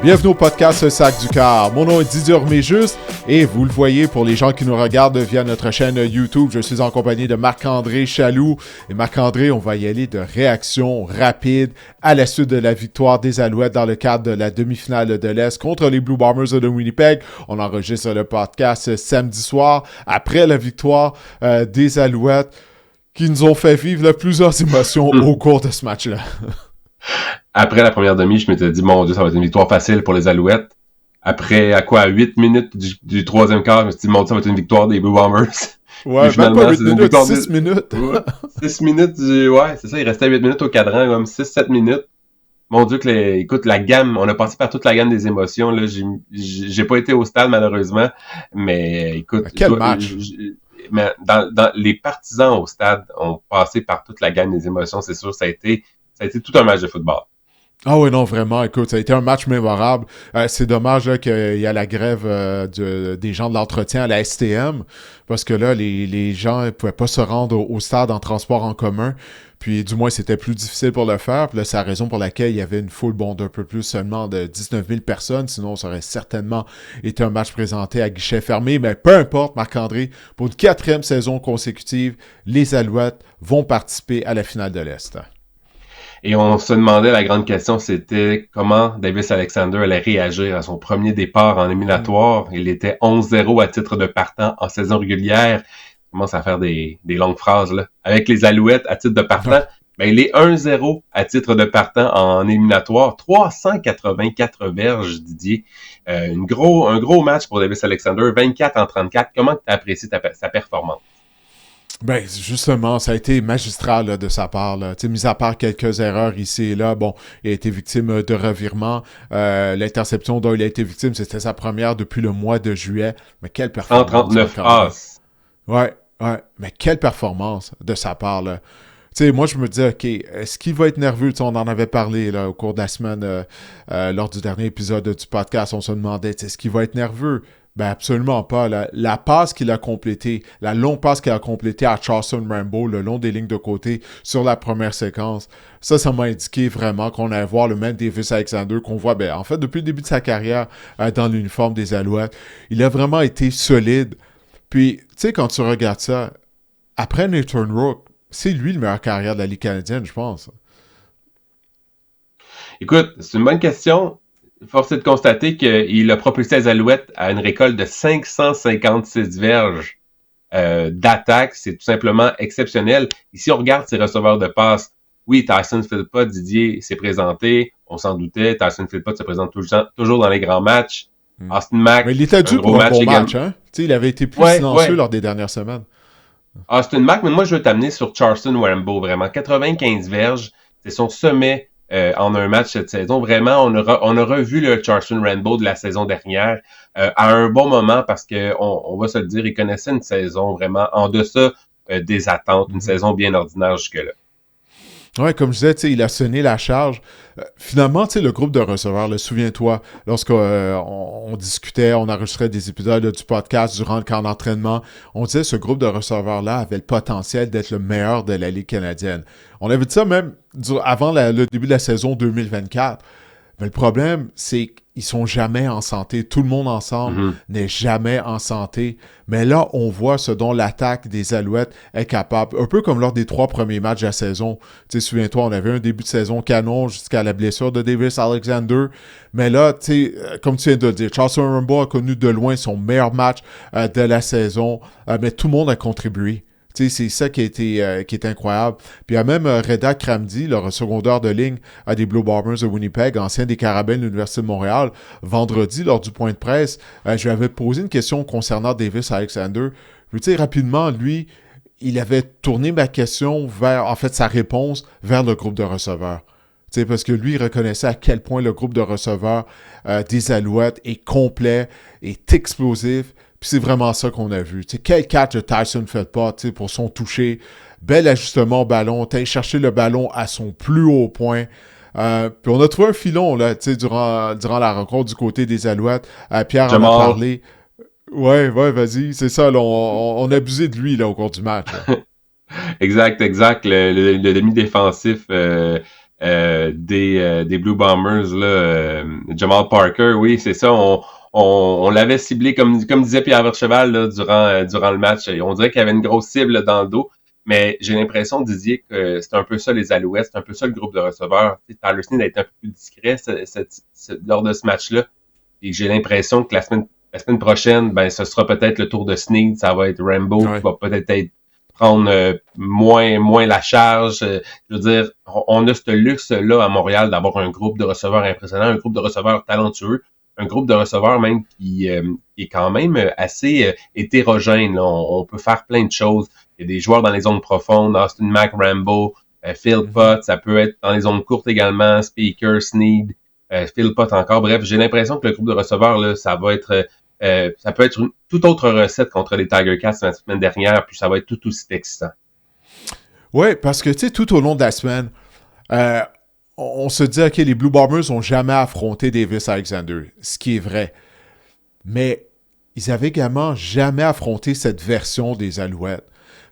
Bienvenue au podcast Sac du Car. Mon nom est Didier Orméjus et vous le voyez pour les gens qui nous regardent via notre chaîne YouTube, je suis en compagnie de Marc-André Chaloux. Et Marc-André, on va y aller de réaction rapide à la suite de la victoire des Alouettes dans le cadre de la demi-finale de l'Est contre les Blue Bombers de Winnipeg. On enregistre le podcast samedi soir après la victoire des Alouettes qui nous ont fait vivre plusieurs émotions au cours de ce match-là. Après la première demi, je m'étais dit, mon Dieu, ça va être une victoire facile pour les Alouettes. Après, à 8 minutes du troisième quart, je me suis dit, mon Dieu, ça va être une victoire des Blue Bombers. Ouais, même pas 8 minutes, 6 minutes. 6 minutes, ouais, c'est ça, il restait 8 minutes au cadran, comme 6-7 minutes. Mon Dieu, écoute, la gamme, on a passé par toute la gamme des émotions, là, j'ai pas été au stade, malheureusement, mais écoute... Quel match! Mais dans les partisans au stade ont passé par toute la gamme des émotions, c'est sûr, ça a été tout un match de football. Ah oui, non, vraiment, écoute, ça a été un match mémorable. C'est dommage là, qu'il y a la grève des gens de l'entretien à la STM, parce que là, les gens ne pouvaient pas se rendre au stade en transport en commun, puis du moins, c'était plus difficile pour le faire, puis là, c'est la raison pour laquelle il y avait une foule, d'un peu plus seulement de 19 000 personnes, sinon ça aurait certainement été un match présenté à guichet fermé, mais peu importe, Marc-André, pour une 4e saison consécutive, les Alouettes vont participer à la finale de l'Est. Et on se demandait, la grande question, c'était comment Davis Alexander allait réagir à son premier départ en éliminatoire. Il était 11-0 à titre de partant en saison régulière. Il commence à faire des longues phrases, là. Avec les Alouettes à titre de partant, ben, il est 1-0 à titre de partant en éliminatoire. 384 verges, Didier. Un gros match pour Davis Alexander. 24-34. Comment tu as apprécié sa performance? Ben, justement, ça a été magistral là, de sa part. Là. Mis à part quelques erreurs ici et là, bon, il a été victime de revirements. L'interception dont il a été victime, c'était sa première depuis le mois de juillet. Mais quelle performance! 139 passes. Ouais, mais quelle performance de sa part, là. Tu sais, moi, je me dis, OK, est-ce qu'il va être nerveux? T'sais, on en avait parlé là, au cours de la semaine, lors du dernier épisode du podcast. On se demandait, est-ce qu'il va être nerveux? Ben absolument pas. La passe qu'il a complétée, la longue passe qu'il a complétée à Charleston Rambo, le long des lignes de côté, sur la première séquence, ça m'a indiqué vraiment qu'on allait voir le même Davis Alexander qu'on voit, en fait, depuis le début de sa carrière dans l'uniforme des Alouettes. Il a vraiment été solide. Puis, tu sais, quand tu regardes ça, après Nathan Rourke, c'est lui le meilleur carrière de la Ligue canadienne, je pense. Écoute, c'est une bonne question. Force est de constater qu'il a propulsé les Alouettes à une récolte de 556 verges d'attaque. C'est tout simplement exceptionnel. Ici, on regarde ses receveurs de passe. Oui, Tyson Philpott, Didier s'est présenté. On s'en doutait. Tyson Philpott se présente toujours dans les grands matchs. Austin Mack, mais il était dû pour un bon match. Hein? Il avait été plus silencieux lors des dernières semaines. Austin Mack, mais moi, je veux t'amener sur Charleston Rambo. Vraiment, 95 verges. C'est son sommet en un match cette saison. Vraiment, on a revu le Charleston Rambo de la saison dernière à un bon moment parce que on va se le dire, il connaissait une saison vraiment en deçà des attentes, une saison bien ordinaire jusque-là. Ouais, comme je disais, il a sonné la charge. Finalement, le groupe de receveurs, souviens-toi, lorsqu'on discutait, on enregistrait des épisodes du podcast durant le camp d'entraînement, on disait que ce groupe de receveurs-là avait le potentiel d'être le meilleur de la Ligue canadienne. On avait dit ça même avant le début de la saison 2024. Mais le problème, c'est qu'ils sont jamais en santé. Tout le monde ensemble n'est jamais en santé. Mais là, on voit ce dont l'attaque des Alouettes est capable. Un peu comme lors des 3 premiers matchs de la saison. Tu sais, souviens-toi, on avait un début de saison canon jusqu'à la blessure de Davis Alexander. Mais là, tu sais, comme tu viens de le dire, Charleston Rambo a connu de loin son meilleur match de la saison. Mais tout le monde a contribué. C'est ça qui est incroyable. Puis il y a même Reda Kramdi, le secondeur de ligne des Blue Bombers de Winnipeg, ancien des Carabins de l'Université de Montréal, vendredi, lors du point de presse, je lui avais posé une question concernant Davis Alexander. Je rapidement, lui, il avait tourné ma question sa réponse vers le groupe de receveurs. Parce que lui, il reconnaissait à quel point le groupe de receveurs des Alouettes est complet, est explosif. Puis c'est vraiment ça qu'on a vu. Quel catch de Tyson Philpott pour son toucher. Bel ajustement au ballon. T'as cherché le ballon à son plus haut point. Puis on a trouvé un filon là, durant la rencontre du côté des Alouettes. Pierre en a parlé. Ouais, vas-y. C'est ça, là, on a abusé de lui là, au cours du match. Exact. Le demi-défensif des Blue Bombers, là, Jamal Parker, oui, c'est ça. On l'avait ciblé, comme disait Pierre Vercheval là, durant le match. On dirait qu'il y avait une grosse cible dans le dos. Mais j'ai l'impression, Didier, que c'est un peu ça les Alouettes, c'est un peu ça le groupe de receveurs. Tyler Snead a été un peu plus discret lors de ce match-là. Et j'ai l'impression que la semaine prochaine, ben ce sera peut-être le tour de Snead, ça va être Rambo qui va peut-être prendre moins la charge. Je veux dire, on a ce luxe-là à Montréal d'avoir un groupe de receveurs impressionnant, un groupe de receveurs talentueux, un groupe de receveurs même qui est quand même assez hétérogène. Là. On peut faire plein de choses. Il y a des joueurs dans les zones profondes, Austin Mack, Rambo, Phil Pott, ça peut être dans les zones courtes également, Speaker, Snead, Phil Pott encore. Bref, j'ai l'impression que le groupe de receveurs, là, ça peut être une toute autre recette contre les Tiger Cats la semaine dernière, puis ça va être tout aussi excitant. Oui, parce que, tu sais, tout au long de la semaine, on se dit, OK, les Blue Bombers n'ont jamais affronté Davis Alexander, ce qui est vrai. Mais ils avaient également jamais affronté cette version des Alouettes.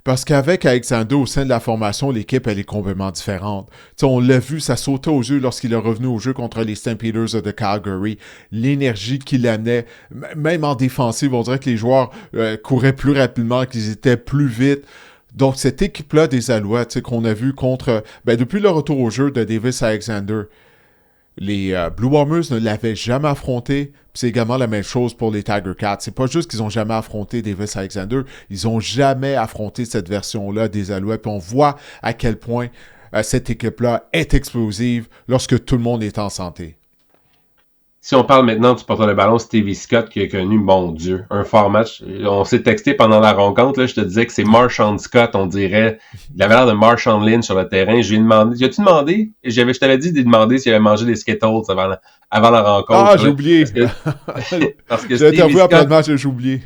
Parce qu'avec Alexander au sein de la formation, l'équipe, elle est complètement différente. T'sais, on l'a vu, ça sautait aux yeux lorsqu'il est revenu au jeu contre les Stampeders de Calgary. L'énergie qu'il amenait, même en défensive, on dirait que les joueurs couraient plus rapidement, qu'ils étaient plus vite. Donc, cette équipe-là des Alouettes, qu'on a vu contre... depuis le retour au jeu de Davis Alexander, les Blue Bombers ne l'avaient jamais affronté. Puis c'est également la même chose pour les Tiger Cats. C'est pas juste qu'ils ont jamais affronté Davis Alexander, ils ont jamais affronté cette version-là des Alouettes. Puis on voit à quel point cette équipe-là est explosive lorsque tout le monde est en santé. Si on parle maintenant du porteur de ballon, Stevie Scott, qui a connu, mon Dieu, un fort match. On s'est texté pendant la rencontre, là, je te disais que c'est Marshawn Scott, on dirait. Il avait l'air de Marshawn Lynch sur le terrain. Je lui ai demandé, as-tu demandé? Je t'avais dit de demander s'il avait mangé des Skittles avant la rencontre. Ah, j'ai oublié. Parce que j'ai interviewé après le match et j'ai oublié.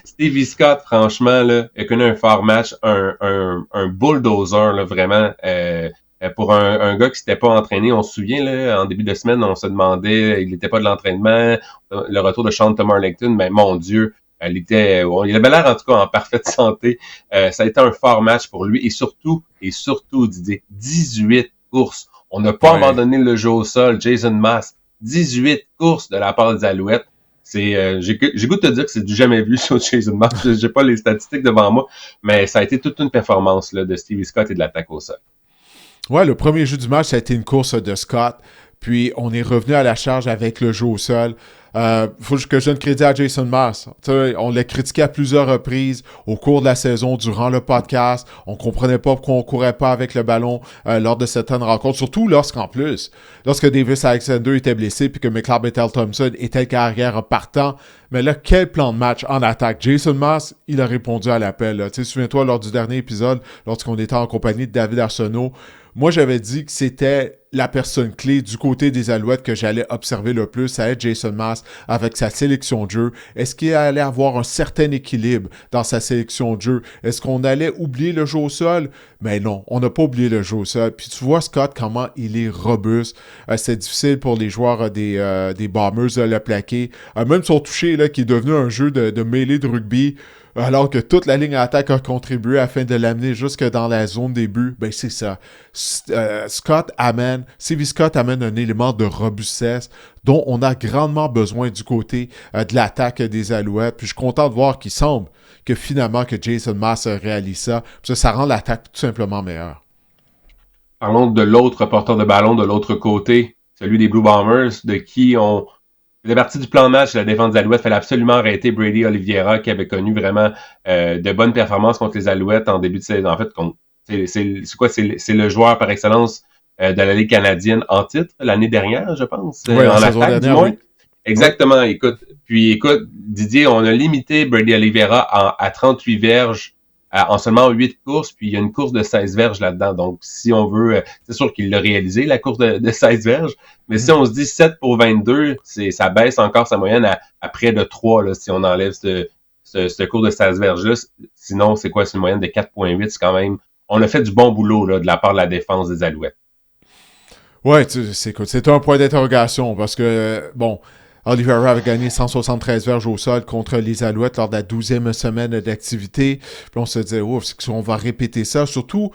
Stevie Scott, franchement, là, a connu un fort match, un bulldozer, là, vraiment. Pour un gars qui s'était pas entraîné, on se souvient, là, en début de semaine, on se demandait, il n'était pas de l'entraînement, le retour de Sean Tomarlington, mais mon Dieu, il avait l'air en tout cas en parfaite santé. Ça a été un fort match pour lui et surtout, Didier, 18 courses. On n'a pas abandonné le jeu au sol. Jason Maas, 18 courses de la part des Alouettes. J'ai goût de te dire que c'est du jamais vu sur Jason Maas. J'ai pas les statistiques devant moi, mais ça a été toute une performance là, de Stevie Scott et de l'attaque au sol. Ouais, le premier jeu du match, ça a été une course de Scott. Puis, on est revenu à la charge avec le jeu au sol. Faut que je donne crédit à Jason Maas. On l'a critiqué à plusieurs reprises au cours de la saison, durant le podcast. On comprenait pas pourquoi on courait pas avec le ballon lors de certaines rencontres. Surtout lorsque Davis Alexander était blessé puis que McLeod Bethel-Thompson était le carrière en partant. Mais là, quel plan de match en attaque. Jason Maas, il a répondu à l'appel. Souviens-toi, lors du dernier épisode, lorsqu'on était en compagnie de David Arsenault, moi, j'avais dit que c'était la personne clé du côté des Alouettes que j'allais observer le plus, ça va être Jason Maas avec sa sélection de jeu. Est-ce qu'il allait avoir un certain équilibre dans sa sélection de jeu? Est-ce qu'on allait oublier le jeu au sol? Mais non, on n'a pas oublié le jeu au sol. Puis tu vois, Scott, comment il est robuste. C'est difficile pour les joueurs des Bombers de le plaquer. Même son toucher, là, qui est devenu un jeu de mêlée de rugby, alors que toute la ligne à attaque a contribué afin de l'amener jusque dans la zone des buts, ben c'est ça. Stevie Scott amène un élément de robustesse dont on a grandement besoin du côté de l'attaque des Alouettes. Puis je suis content de voir qu'il semble que finalement que Jason Maas réalise ça. Puis ça rend l'attaque tout simplement meilleure. Parlons de l'autre porteur de ballon de l'autre côté, celui des Blue Bombers, de qui on... La partie du plan de match, la défense des Alouettes, il fallait absolument arrêter Brady Oliveira, qui avait connu vraiment de bonnes performances contre les Alouettes en début de saison. En fait, c'est le joueur par excellence de la Ligue canadienne en titre l'année dernière, je pense. Oui, en attaque, du moins. Oui. Exactement. Oui. Écoute, Didier, on a limité Brady Oliveira à 38 verges en seulement 8 courses, puis il y a une course de 16 verges là-dedans. Donc, si on veut, c'est sûr qu'il l'a réalisé, la course de 16 verges, mais si on se dit 7 pour 22, ça baisse encore sa moyenne à près de 3, là, si on enlève ce cours de 16 verges-là. Sinon, c'est quoi? C'est une moyenne de 4,8. C'est quand même... On a fait du bon boulot là, de la part de la défense des Alouettes. Ouais, c'est un point d'interrogation parce que, Oliveira avait gagné 173 verges au sol contre les Alouettes lors de la 12e semaine d'activité. Puis on se disait, on va répéter ça. Surtout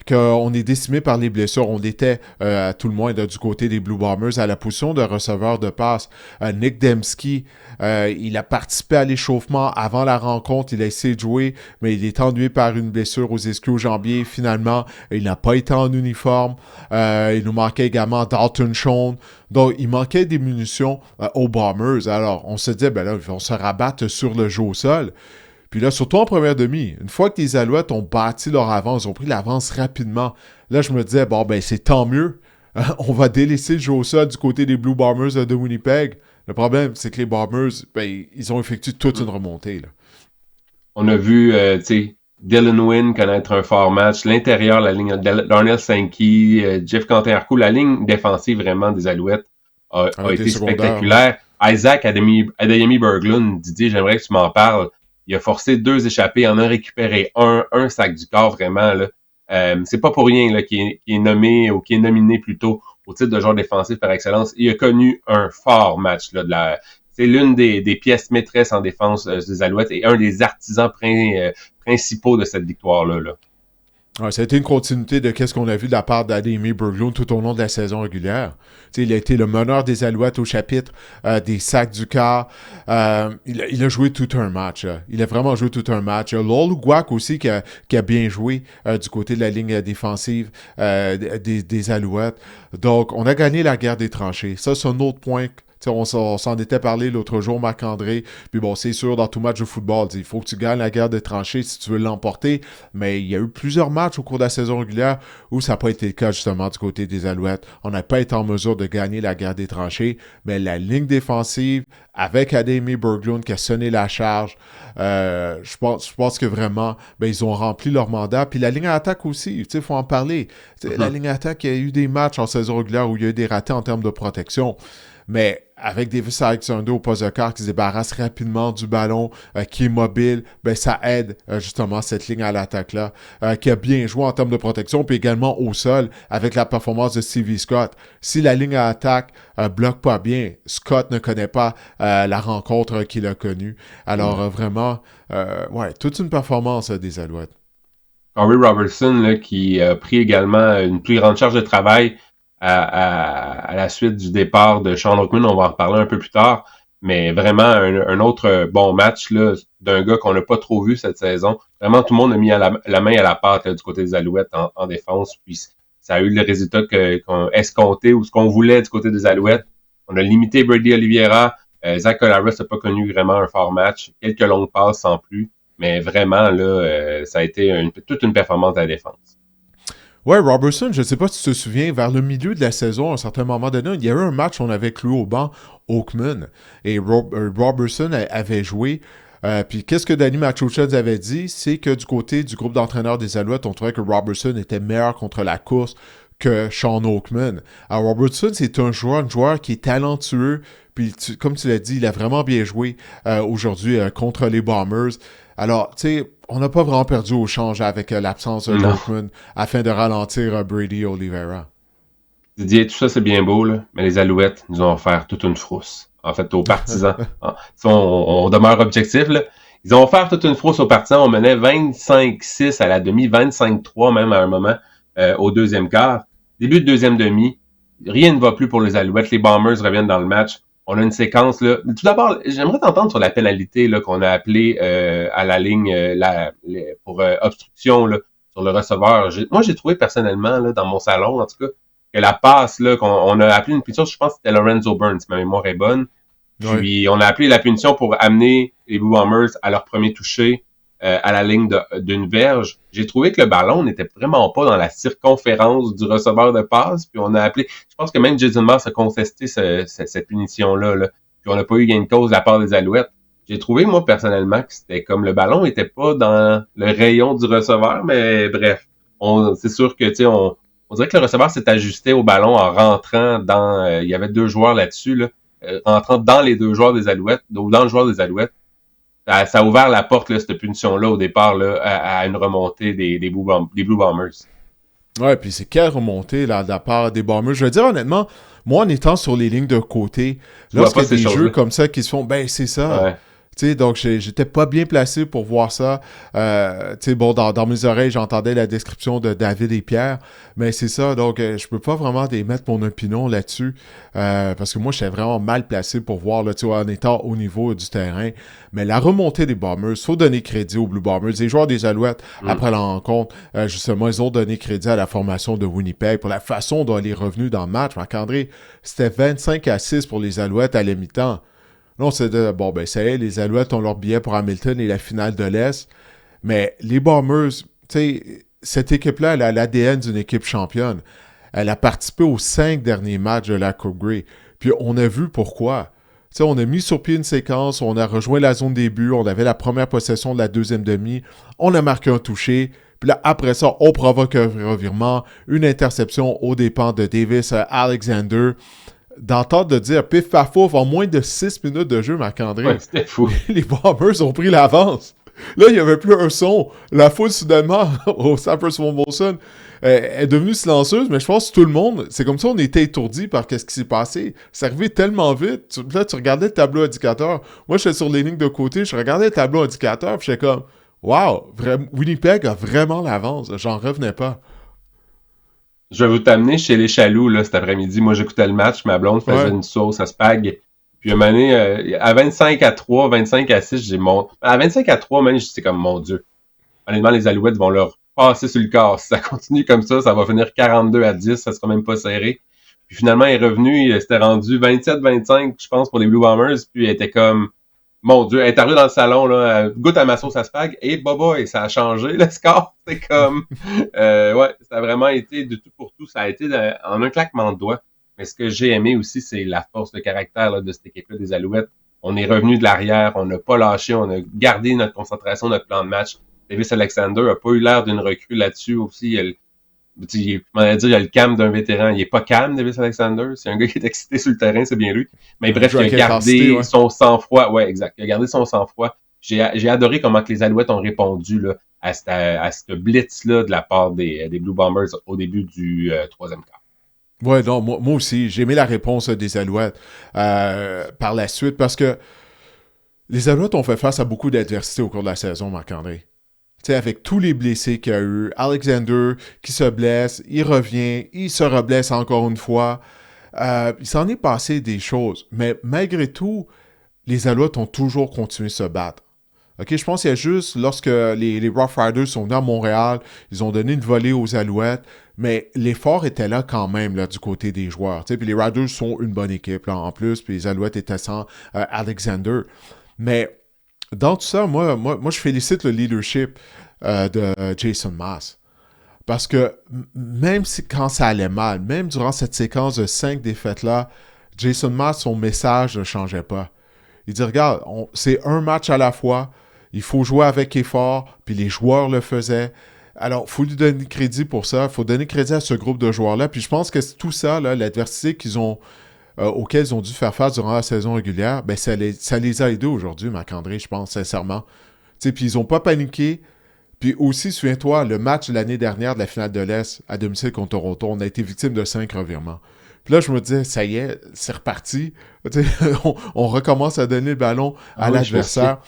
qu'on est décimé par les blessures. On était, à tout le moins, du côté des Blue Bombers, à la position de receveur de passe. Nick Dembski, il a participé à l'échauffement avant la rencontre. Il a essayé de jouer, mais il est ennuyé par une blessure aux ischio-jambiers. Finalement, il n'a pas été en uniforme. Il nous manquait également Dalton Schoen. Donc, il manquait des munitions aux Bombers. Alors, on se dit, ben là, ils vont se rabattre sur le jeu au sol. Puis là, surtout en première demi, une fois que les Alouettes ont bâti leur avance, ils ont pris l'avance rapidement, là, je me disais, bon, ben, c'est tant mieux. On va délaisser le jeu au sol du côté des Blue Bombers de Winnipeg. Le problème, c'est que les Bombers, ben, ils ont effectué toute une remontée, là. On a vu, tu sais, Dylan Wynn connaître un fort match. L'intérieur, la ligne Darnell Sankey, Jeff Canté-Arcou, la ligne défensive vraiment des Alouettes a été spectaculaire. Isaac Adeyemi Berglund, Didier, j'aimerais que tu m'en parles. Il a forcé 2 échappées, en a récupéré un sac du corps vraiment. Là. C'est pas pour rien là, qu'il est nommé ou qu'il est nominé plutôt au titre de joueur défensif par excellence. Il a connu un fort match. Là, c'est l'une des pièces maîtresses en défense des Alouettes et un des artisans principaux de cette victoire-là. Là. Ouais, ça a été une continuité de ce qu'on a vu de la part d'Adeyemi Berglund tout au long de la saison régulière. T'sais, il a été le meneur des Alouettes au chapitre des sacs du quart. Il a joué tout un match. Là. Il a vraiment joué tout un match. Lolo Guac aussi qui a bien joué du côté de la ligne défensive des Alouettes. Donc, on a gagné la guerre des tranchées. Ça, c'est un autre point. On s'en était parlé l'autre jour, Marc-André. Puis bon, c'est sûr, dans tout match de football, il faut que tu gagnes la guerre des tranchées si tu veux l'emporter. Mais il y a eu plusieurs matchs au cours de la saison régulière où ça n'a pas été le cas, justement, du côté des Alouettes. On n'a pas été en mesure de gagner la guerre des tranchées. Mais la ligne défensive, avec Adeyemi Berglund qui a sonné la charge, je pense que vraiment, ben, ils ont rempli leur mandat. Puis la ligne à attaque aussi, il faut en parler. La ligne à attaque, il y a eu des matchs en saison régulière où il y a eu des ratés en termes de protection. Mais avec Davis Alexander au poste de quart qui se débarrasse rapidement du ballon, qui est mobile, ben ça aide justement cette ligne à l'attaque-là, qui a bien joué en termes de protection, puis également au sol avec la performance de Stevie Scott. Si la ligne à attaque bloque pas bien, Scott ne connaît pas la rencontre qu'il a connue. Alors vraiment, toute une performance des Alouettes. Corey Robertson là, qui a pris également une plus grande charge de travail à la suite du départ de Sean Oakman, on va en reparler un peu plus tard, mais vraiment un autre bon match là, d'un gars qu'on n'a pas trop vu cette saison. Vraiment, tout le monde a mis la main à la pâte là, du côté des Alouettes en défense, puis ça a eu le résultat qu'on escomptait ou ce qu'on voulait du côté des Alouettes. On a limité Brady Oliveira, Zach Collaros n'a pas connu vraiment un fort match, quelques longues passes sans plus, mais vraiment, là, ça a été toute une performance de la défense. Ouais, Robertson, je ne sais pas si tu te souviens, vers le milieu de la saison, à un certain moment donné, il y a eu un match où on avait cloué au banc Oakman et Robertson avait joué. Puis qu'est-ce que Danny Machochad avait dit, c'est que du côté du groupe d'entraîneurs des Alouettes, on trouvait que Robertson était meilleur contre la course que Sean Oakman. Alors Robertson, c'est un joueur qui est talentueux, puis comme tu l'as dit, il a vraiment bien joué aujourd'hui contre les Bombers. Alors, tu sais, on n'a pas vraiment perdu au change avec l'absence d'Oakman afin de ralentir Brady Oliveira. Didier, tout ça c'est bien beau, là, mais les Alouettes nous ont offert toute une frousse. En fait, aux partisans. on demeure objectif, là. Ils ont offert toute une frousse aux partisans. On menait 25-6 à la demi, 25-3 même à un moment au deuxième quart. Début de deuxième demi, rien ne va plus pour les Alouettes. Les Bombers reviennent dans le match. On a une séquence, là. Tout d'abord, j'aimerais t'entendre sur la pénalité là, qu'on a appelée à la ligne pour obstruction là, sur le receveur. Moi, j'ai trouvé personnellement, là, dans mon salon, en tout cas, que la passe, là, qu'on a appelé une punition, je pense que c'était Lorenzo Burns, si ma mémoire est bonne. Puis, on a appelé la punition pour amener les Blue Bombers à leur premier toucher à la ligne d'une verge. J'ai trouvé que le ballon n'était vraiment pas dans la circonférence du receveur de passe. Puis, on a appelé... Je pense que même Jason Moss a contesté cette punition-là. Là. Puis, on n'a pas eu gain de cause de la part des Alouettes. J'ai trouvé, moi, personnellement, que c'était comme le ballon n'était pas dans le rayon du receveur. Mais bref, c'est sûr que, tu sais, on dirait que le receveur s'est ajusté au ballon en rentrant dans... il y avait 2 joueurs là-dessus, là, rentrant dans les 2 joueurs des Alouettes, ou dans le joueur des Alouettes. Ça a ouvert la porte, là, cette punition-là, au départ, là, à une remontée des Blue Bombers. Ouais, puis c'est quelle remontée, là, de la part des Bombers. Je veux dire, honnêtement, moi, en étant sur les lignes de côté, lorsqu'il y a des jeux comme ça qui se font, ben, c'est ça. Ouais. Donc, j'étais pas bien placé pour voir ça. Bon, dans mes oreilles, j'entendais la description de David et Pierre, mais c'est ça. Donc, je peux pas vraiment émettre mon opinion là-dessus, parce que moi, j'étais vraiment mal placé pour voir, là, en étant au niveau du terrain. Mais la remontée des Bombers, faut donner crédit aux Blue Bombers. Les joueurs des Alouettes, après la rencontre, justement, ils ont donné crédit à la formation de Winnipeg pour la façon dont elle est revenue dans le match. Marc-André, c'était 25-6 pour les Alouettes à la mi-temps. Non, c'est de, bon, ben, ça y est, les Alouettes ont leur billet pour Hamilton et la finale de l'Est. Mais les Bombers, tu sais, cette équipe-là, elle a l'ADN d'une équipe championne. Elle a participé aux 5 derniers matchs de la Coupe Grey. Puis on a vu pourquoi. Tu sais, on a mis sur pied une séquence, on a rejoint la zone début, on avait la première possession de la deuxième demi, on a marqué un touché. Puis là, après ça, on provoque un revirement, une interception aux dépens de Davis Alexander. D'entendre de dire pif paf pouf en moins de 6 minutes de jeu, Marc-André. Ouais, c'était fou. Les Bombers ont pris l'avance. Là, il n'y avait plus un son. La foule, soudainement, au Sanford Molson, est devenue silencieuse, mais je pense que tout le monde, c'est comme ça, on était étourdi par ce qui s'est passé. C'est arrivé tellement vite. Là, tu regardais le tableau indicateur. Moi, j'étais sur les lignes de côté, je regardais le tableau indicateur, puis j'étais comme, wow, Winnipeg a vraiment l'avance. J'en revenais pas. Je vais vous t'amener chez les Chaloux, là, cet après-midi. Moi, j'écoutais le match, ma blonde faisait une sauce à spag. Puis, à un moment donné, à 25-3, 25-6, j'ai mon... À 25-3, même, c'est comme, mon Dieu. Honnêtement, les Alouettes vont leur passer sur le corps. Si ça continue comme ça va finir 42-10, ça sera même pas serré. Puis, finalement, il est revenu, il s'était rendu 27-25, je pense, pour les Blue Bombers. Puis, il était comme, mon Dieu, elle est arrivée dans le salon, là, goûte à ma sauce à spag, et boboy, ça a changé, le score. C'est comme, ouais, ça a vraiment été de tout pour tout. Ça a été en un claquement de doigts. Mais ce que j'ai aimé aussi, c'est la force de caractère là, de cette équipe-là des Alouettes. On est revenu de l'arrière, on n'a pas lâché, on a gardé notre concentration, notre plan de match. Davis Alexander a pas eu l'air d'une recrue là-dessus aussi. Je m'en ai dit, il y a le calme d'un vétéran. Il est pas calme, Davis Alexander. C'est un gars qui est excité sur le terrain, c'est bien lui. Mais bref, il a gardé son sang-froid. Ouais, exact. Il a gardé son sang-froid. J'ai adoré comment que les Alouettes ont répondu là, à cette blitz-là de la part des Blue Bombers au début du troisième quart. Ouais, non, moi aussi, j'ai aimé la réponse des Alouettes par la suite parce que les Alouettes ont fait face à beaucoup d'adversité au cours de la saison, Marc-André. Tu sais, avec tous les blessés qu'il y a eu, Alexander qui se blesse, il revient, il se reblesse encore une fois. Il s'en est passé des choses, mais malgré tout, les Alouettes ont toujours continué de se battre. OK, je pense qu'il y a juste lorsque les Rough Riders sont venus à Montréal, ils ont donné une volée aux Alouettes, mais l'effort était là quand même là, du côté des joueurs. Puis les Riders sont une bonne équipe là, en plus, puis les Alouettes étaient sans Alexander. Mais dans tout ça, moi, je félicite le leadership de Jason Maas. Parce que même si quand ça allait mal, même durant cette séquence de 5 défaites-là, Jason Maas, son message ne changeait pas. Il dit, regarde, c'est un match à la fois, il faut jouer avec effort, puis les joueurs le faisaient. Alors, il faut lui donner crédit pour ça, il faut donner crédit à ce groupe de joueurs-là. Puis je pense que tout ça, là, l'adversité auxquels ils ont dû faire face durant la saison régulière, ben ça les a aidés aujourd'hui, Marc-André, je pense, sincèrement. Puis ils n'ont pas paniqué. Puis aussi, souviens-toi, le match de l'année dernière de la finale de l'Est à domicile contre Toronto, on a été victime de 5 revirements. Puis là, je me disais, ça y est, c'est reparti. on recommence à donner le ballon à l'adversaire.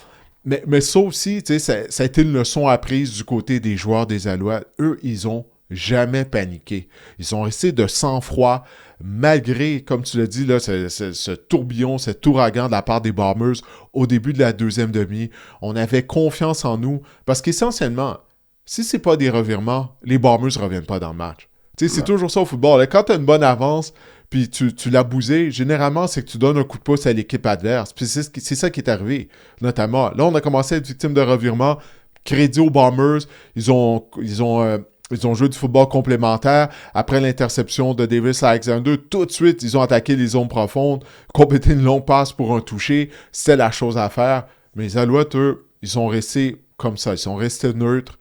Mais ça aussi, ça a été une leçon apprise du côté des joueurs des Alouettes. Eux, ils ont jamais paniqué. Ils sont restés de sang-froid, malgré, comme tu l'as dit, là, ce tourbillon, cet ouragan de la part des Bombers au début de la deuxième demi. On avait confiance en nous, parce qu'essentiellement, si c'est pas des revirements, les Bombers ne reviennent pas dans le match. C'est toujours ça au football. Là, quand tu as une bonne avance, puis tu l'as bousé, généralement, c'est que tu donnes un coup de pouce à l'équipe adverse. Puis c'est ça qui est arrivé, notamment. Là, on a commencé à être victime de revirements. Crédit aux Bombers. Ils ont joué du football complémentaire. Après l'interception de Davis Alexander, tout de suite, ils ont attaqué les zones profondes, complété une longue passe pour un toucher. C'était la chose à faire. Mais les Alouettes, eux, ils sont restés comme ça. Ils sont restés neutres.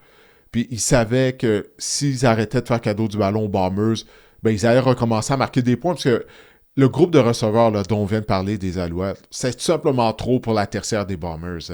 Puis ils savaient que s'ils arrêtaient de faire cadeau du ballon aux Bombers, ben ils allaient recommencer à marquer des points. Parce que le groupe de receveurs là, dont on vient de parler des Alouettes, c'est tout simplement trop pour la tertiaire des Bombers.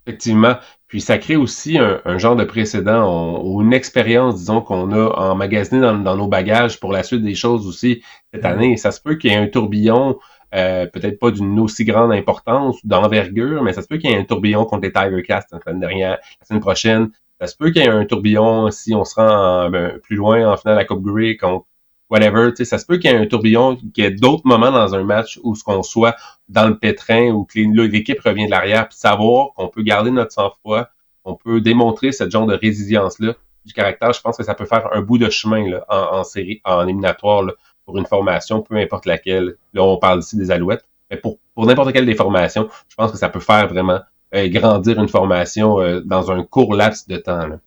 Effectivement. Puis ça crée aussi un genre de précédent ou une expérience, disons, qu'on a emmagasiné dans nos bagages pour la suite des choses aussi cette année. Et ça se peut qu'il y ait un tourbillon peut-être pas d'une aussi grande importance ou d'envergure, mais ça se peut qu'il y ait un tourbillon contre les Tiger Cats la semaine prochaine. Ça se peut qu'il y ait un tourbillon si on se rend plus loin en finale à la Coupe Grey contre whatever. Tu sais, ça se peut qu'il y ait un tourbillon, qu'il y ait d'autres moments dans un match où ce qu'on soit dans le pétrin ou que l'équipe revient de l'arrière, puis savoir qu'on peut garder notre sang-froid, on peut démontrer ce genre de résilience-là du caractère. Je pense que ça peut faire un bout de chemin là, en série, en éliminatoire là, pour une formation, peu importe laquelle. Là, on parle ici des Alouettes. Mais pour n'importe quelle des formations, je pense que ça peut faire vraiment grandir une formation dans un court laps de temps. Là.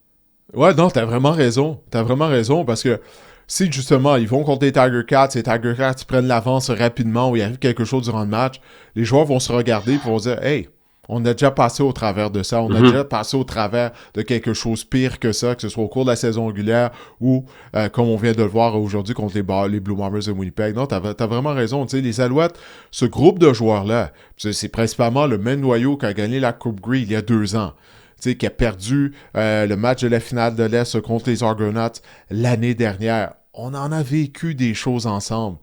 Ouais, non, t'as vraiment raison. T'as vraiment raison parce que si justement ils vont contre les Tiger Cats, et les Tiger Cats prennent l'avance rapidement ou il arrive quelque chose durant le match, les joueurs vont se regarder et vont dire « Hey, on a déjà passé au travers de ça, on a déjà passé au travers de quelque chose pire que ça, que ce soit au cours de la saison régulière ou comme on vient de le voir aujourd'hui contre les Blue Bombers de Winnipeg. » Non, t'as vraiment raison. Tu sais, les Alouettes, ce groupe de joueurs-là, c'est principalement le même noyau qui a gagné la Coupe Grey il y a 2 ans. Tu sais, qui a perdu le match de la finale de l'Est contre les Argonauts l'année dernière. On en a vécu des choses ensemble.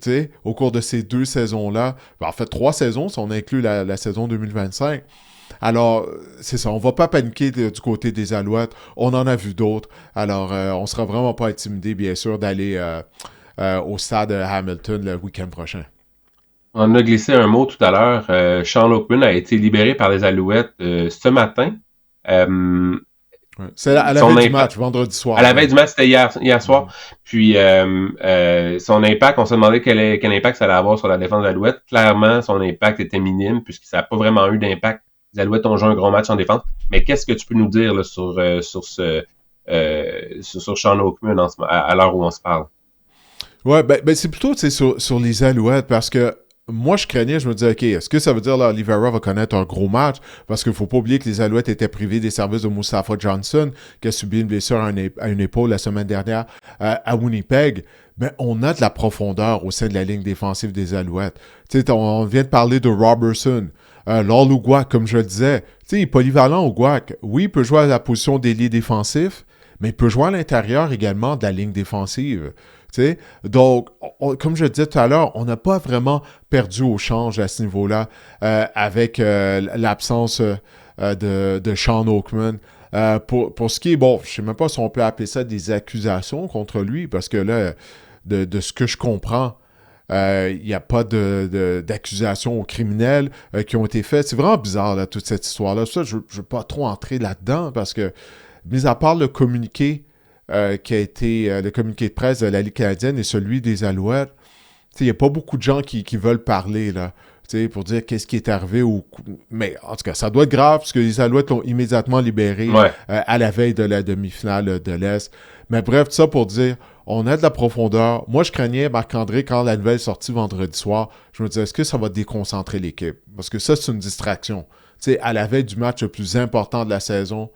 Tu sais, au cours de ces 2 saisons-là. En fait, 3 saisons, si on inclut la saison 2025. Alors, c'est ça, on va pas paniquer du côté des Alouettes. On en a vu d'autres. Alors, on sera vraiment pas intimidé, bien sûr, d'aller au stade Hamilton le week-end prochain. On a glissé un mot tout à l'heure. Sean Oakman a été libéré par les Alouettes ce matin. Ouais. C'est à la veille du match, vendredi soir. À la veille du match, c'était hier soir. Puis son impact, on se demandait quel impact ça allait avoir sur la défense de l'Alouette. Clairement, son impact était minime puisque ça n'a pas vraiment eu d'impact. Les Alouettes ont joué un gros match en défense. Mais qu'est-ce que tu peux nous dire là, sur Sean Oakman à l'heure où on se parle? Ouais, ben c'est plutôt sur les Alouettes parce que moi, je craignais, je me disais, OK, est-ce que ça veut dire là Oliveira va connaître un gros match? Parce qu'il ne faut pas oublier que les Alouettes étaient privés des services de Mustafa Johnson, qui a subi une blessure à une épaule la semaine dernière à Winnipeg. Mais on a de la profondeur au sein de la ligne défensive des Alouettes. Tu sais, on vient de parler de Robertson. Lord Uguak, comme je le disais, tu sais, il est polyvalent, Uguak. Oui, il peut jouer à la position d'ailier défensif, mais il peut jouer à l'intérieur également de la ligne défensive. T'sais? Donc, comme je le disais tout à l'heure, on n'a pas vraiment perdu au change à ce niveau-là avec l'absence de Sean Oakman. Pour ce qui est, bon, je ne sais même pas si on peut appeler ça des accusations contre lui, parce que là, de ce que je comprends, il n'y a pas d'accusations criminelles qui ont été faites. C'est vraiment bizarre, là, toute cette histoire-là. Ça, je ne veux pas trop entrer là-dedans, parce que, mis à part le communiqué, qui a été le communiqué de presse de la Ligue canadienne et celui des Alouettes, il n'y a pas beaucoup de gens qui veulent parler là, pour dire qu'est-ce qui est arrivé. Mais en tout cas, ça doit être grave parce que les Alouettes l'ont immédiatement libéré à la veille de la demi-finale de l'Est. Mais bref, tout ça pour dire, on a de la profondeur. Moi, je craignais, Marc-André, quand la nouvelle est sortie vendredi soir, je me disais, est-ce que ça va déconcentrer l'équipe? Parce que ça, c'est une distraction. À la veille du match le plus important de la saison,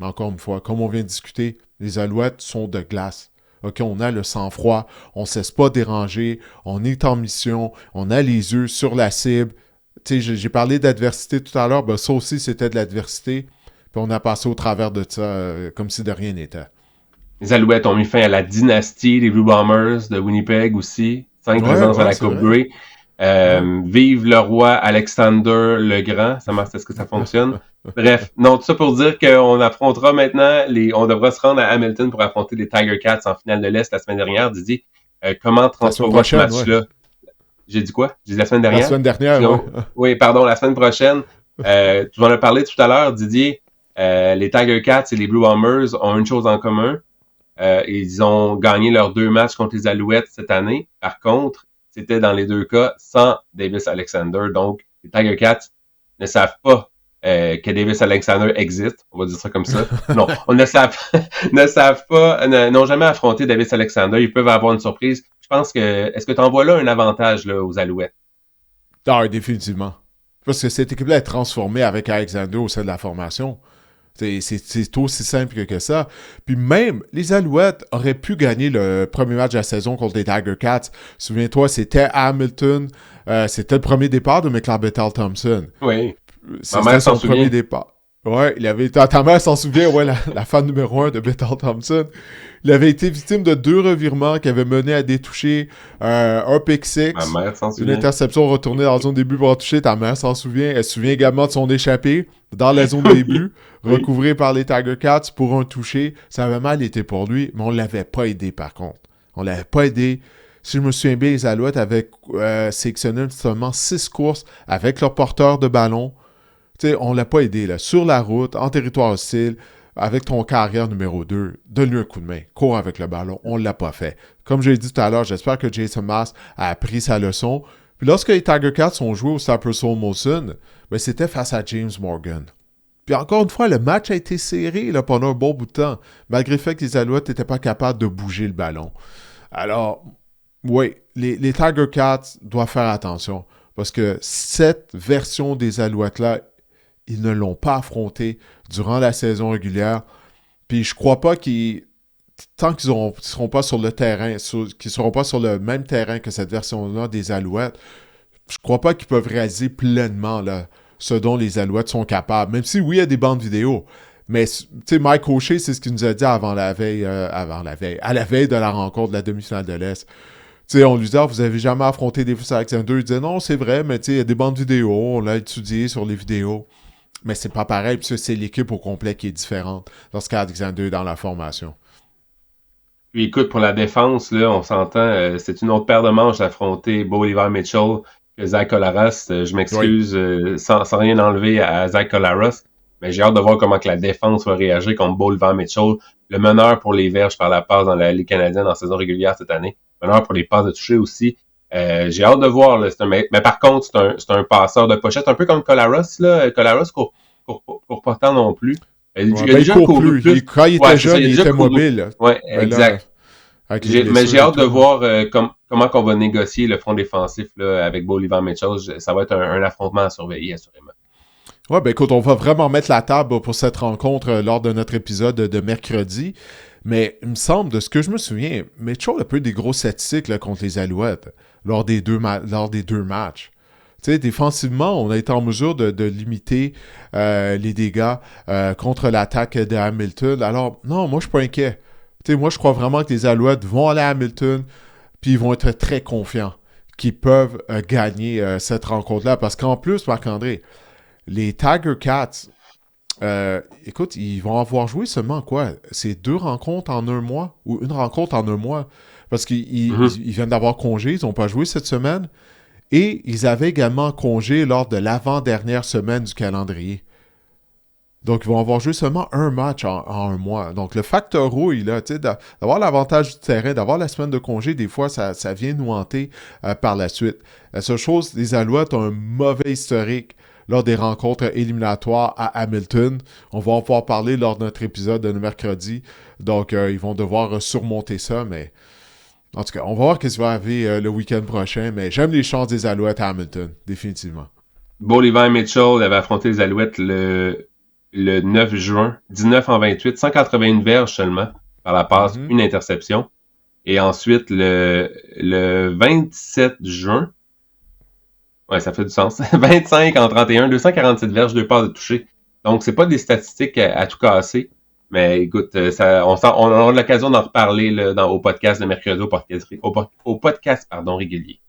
encore une fois, comme on vient de discuter, les Alouettes sont de glace. OK, on a le sang-froid, on ne se laisse pas déranger, on est en mission, on a les yeux sur la cible. Tu sais, j'ai parlé d'adversité tout à l'heure, ben ça aussi, c'était de l'adversité. Puis on a passé au travers de ça comme si de rien n'était. Les Alouettes ont mis fin à la dynastie des Blue Bombers de Winnipeg aussi. 5 présences à la Coupe Grey. Vive le roi Alexander le Grand. Est-ce que ça fonctionne? Bref, non, tout ça pour dire qu'on affrontera maintenant, on devra se rendre à Hamilton pour affronter les Tiger Cats en finale de l'Est la semaine dernière. Didier, comment transformer ce match-là? Ouais. J'ai dit quoi? J'ai dit la semaine dernière? La semaine dernière, oui, pardon, la semaine prochaine. Tu en as parlé tout à l'heure, Didier. Les Tiger Cats et les Blue Bombers ont une chose en commun. Ils ont gagné leurs 2 matchs contre les Alouettes cette année. Par contre, c'était dans les 2 cas sans Davis Alexander. Donc, les Tiger Cats ne savent pas que Davis Alexander existe. On va dire ça comme ça. Non, on ne savent pas, n'ont jamais affronté Davis Alexander. Ils peuvent avoir une surprise. Je pense que, est-ce que tu en vois là un avantage là, aux Alouettes? Ah, définitivement. Parce que cette équipe-là est transformée avec Alexander au sein de la formation. C'est aussi simple que ça. Puis même, les Alouettes auraient pu gagner le premier match de la saison contre les Tiger Cats. Souviens-toi, c'était à Hamilton. C'était le premier départ de McLeod Bethel Thompson. Oui. C'était son premier départ. Ouais, il avait été... Ta mère s'en souvient, ouais, la fan numéro 1 de Bethel Thompson. Il avait été victime de 2 revirements qui avaient mené à des touchés, un pick Ma six, mère s'en une souvient. interception retournée dans la zone début pour en toucher. Ta mère s'en souvient. Elle se souvient également de son échappée dans la zone début, Oui. recouvrée par les Tiger Cats pour un touché. Ça avait mal été pour lui, mais on l'avait pas aidé par contre. On l'avait pas aidé. Si je me souviens bien, les Alouettes avaient sélectionné seulement 6 courses avec leur porteur de ballon. Tu sais, on l'a pas aidé, là. Sur la route, en territoire hostile, avec ton carrière numéro 2, donne-lui un coup de main. Cours avec le ballon. On l'a pas fait. Comme j'ai dit tout à l'heure, j'espère que Jason Maas a appris sa leçon. Puis lorsque les Tiger Cats ont joué au Cypress Soul Molson, ben c'était face à James Morgan. Puis encore une fois, le match a été serré là, pendant un bon bout de temps, malgré le fait que les Alouettes n'étaient pas capables de bouger le ballon. Alors, oui, les Tiger Cats doivent faire attention. Parce que cette version des Alouettes-là, ils ne l'ont pas affronté durant la saison régulière. Puis je crois pas tant qu'ils ne seront pas sur le terrain, qu'ils seront pas sur le même terrain que cette version-là des Alouettes, je crois pas qu'ils peuvent réaliser pleinement là, ce dont les Alouettes sont capables. Même si, oui, il y a des bandes vidéo. Mais, tu sais, Mike O'Shea, c'est ce qu'il nous a dit à la veille de la rencontre de la demi-finale de l'Est. Tu sais, on lui disait, vous avez jamais affronté Davis Alexander. Il disait, non, c'est vrai, mais tu sais, il y a des bandes vidéo, on l'a étudié sur les vidéos. Mais c'est pas pareil, puis c'est l'équipe au complet qui est différente lorsqu'Alexander est dans la formation. Puis écoute, pour la défense, là, on s'entend, c'est une autre paire de manches d'affronter Bo Levi Mitchell que Zach Collaros. Je m'excuse sans rien enlever à Zach Collaros, mais j'ai hâte de voir comment que la défense va réagir contre Bo Levi Mitchell, le meneur pour les verges par la passe dans la Ligue canadienne en saison régulière cette année, meneur pour les passes de toucher aussi. J'ai hâte de voir. Là, mais par contre, c'est un passeur de pochette, un peu comme Collaros. Collaros court pas tant non plus. Il a déjà couru plus. Quand il était jeune, il était mobile. Oui, exact. Là, mais j'ai hâte de voir comment on va négocier le front défensif là, avec Bo Levi Mitchell. Ça va être un affrontement à surveiller, assurément. Ouais, ben écoute, on va vraiment mettre la table pour cette rencontre lors de notre épisode de mercredi. Mais il me semble, de ce que je me souviens, Mitchell a peu des gros statistiques là, contre les Alouettes lors des deux matchs. Tu sais, défensivement, on a été en mesure de limiter les dégâts contre l'attaque de Hamilton. Alors, non, moi, je suis pas inquiet. Tu sais, moi, je crois vraiment que les Alouettes vont aller à Hamilton, puis ils vont être très confiants qu'ils peuvent gagner cette rencontre-là. Parce qu'en plus, Marc-André, les Tiger Cats, écoute, ils vont avoir joué seulement quoi? C'est 2 rencontres en un mois ou une rencontre en un mois? Parce qu'ils viennent d'avoir congé, ils n'ont pas joué cette semaine. Et ils avaient également congé lors de l'avant-dernière semaine du calendrier. Donc, ils vont avoir joué seulement un match en un mois. Donc, le facteur rouille, là, tu sais, d'avoir l'avantage du terrain, d'avoir la semaine de congé, des fois, ça vient nous hanter par la suite. La seule chose, les Alouettes ont un mauvais historique lors des rencontres éliminatoires à Hamilton. On va en pouvoir parler lors de notre épisode de mercredi. Donc, ils vont devoir surmonter ça, mais... En tout cas, on va voir ce qui va arriver le week-end prochain, mais j'aime les chances des Alouettes à Hamilton, définitivement. Bo Levi Mitchell avait affronté les Alouettes le 9 juin, 19 en 28, 181 verges seulement par la passe, une interception. Et ensuite, le 27 juin, ouais, ça fait du sens, 25 en 31, 247 verges, 2 passes de toucher. Donc, c'est pas des statistiques à tout casser. Mais écoute, on aura l'occasion d'en reparler là, au podcast de mercredi, au podcast régulier.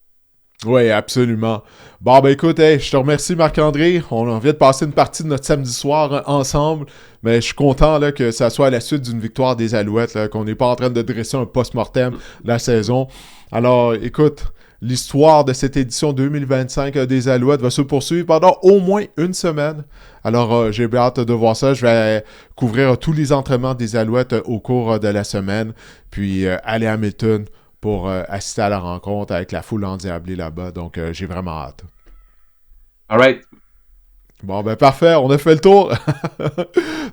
Oui, absolument. Bon, ben écoute, je te remercie Marc-André. On vient de passer une partie de notre samedi soir ensemble, mais je suis content là, que ça soit à la suite d'une victoire des Alouettes, là, qu'on n'est pas en train de dresser un post-mortem de la saison. Alors, écoute, l'histoire de cette édition 2025 des Alouettes va se poursuivre pendant au moins une semaine. Alors, j'ai bien hâte de voir ça. Je vais couvrir tous les entraînements des Alouettes au cours de la semaine, puis aller à Hamilton pour assister à la rencontre avec la foule endiablée là-bas. Donc, j'ai vraiment hâte. All right. Bon, ben parfait, on a fait le tour.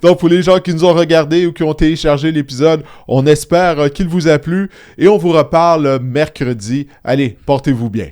Donc, pour les gens qui nous ont regardés ou qui ont téléchargé l'épisode, on espère qu'il vous a plu et on vous reparle mercredi. Allez, portez-vous bien.